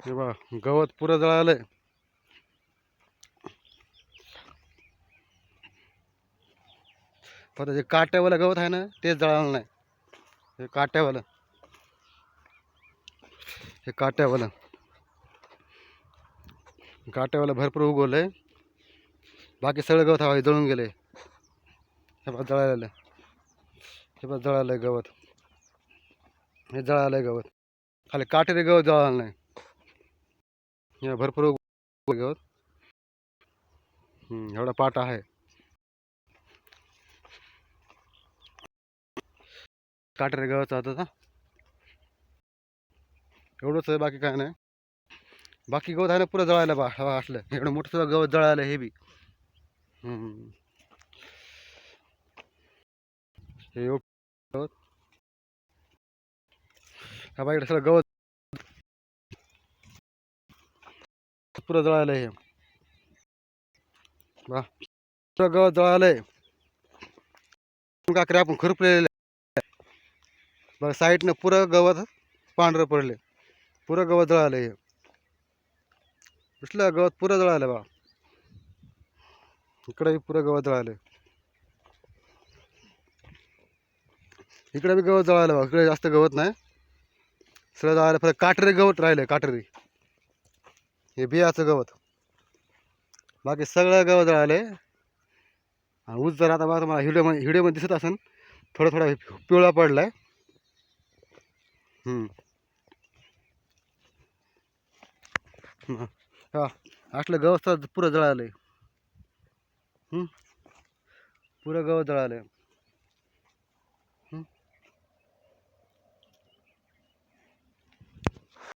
हे बघा गवत पुरं जळालंय. फक्त जे काट्यावालं गवत आहे ना तेच जळालं नाही. हे काट्यावालं हे काट्यावालं काट्यावालं भरपूर उगवलंय. बाकी सगळं गवत हवा जळून गेले. हे बघा जळालेलं. हे बघा जळालंय गवत. हे जळालंय गवत. खाली काटेरी गवत जळालं नाही. हे भरपूर गवत. एवढा पाट आहे. काटेरी गवत आता एवढंच आहे, बाकी काय नाही. बाकी गवत आहे ना पुरं जळायला बा हवा असलं. एवढं मोठं सुद्धा गवत जळायला हे बी. हे गवत हा बा इकडे सगळं गवत पुरं जळायला हे बा पुरं गवत जळालंय. काकडे आपण खुरपलेले बघा साईडनं पुरं गवत पांढरं पडले. पुरं गवत जळालं हे. कसलं गवत पुरं जळालं बा. इकडे पुरं गवत जळालं. इकडे बी गवत जळालं बा. इकडे जास्त गवत नाही, सगळं जळालं. फक्त काटेरी गवत राहिलं. काटेरी हे बियाचं गवत. बाकी सगळं गवत जळालंय. आणि ऊस जर आता बघा मला व्हिडिओमध्ये दिसत असेल थोडा थोडा पिवळा पडलाय. हा असलं गवत पुरं जळालंय. पुरं गवत जळालंय.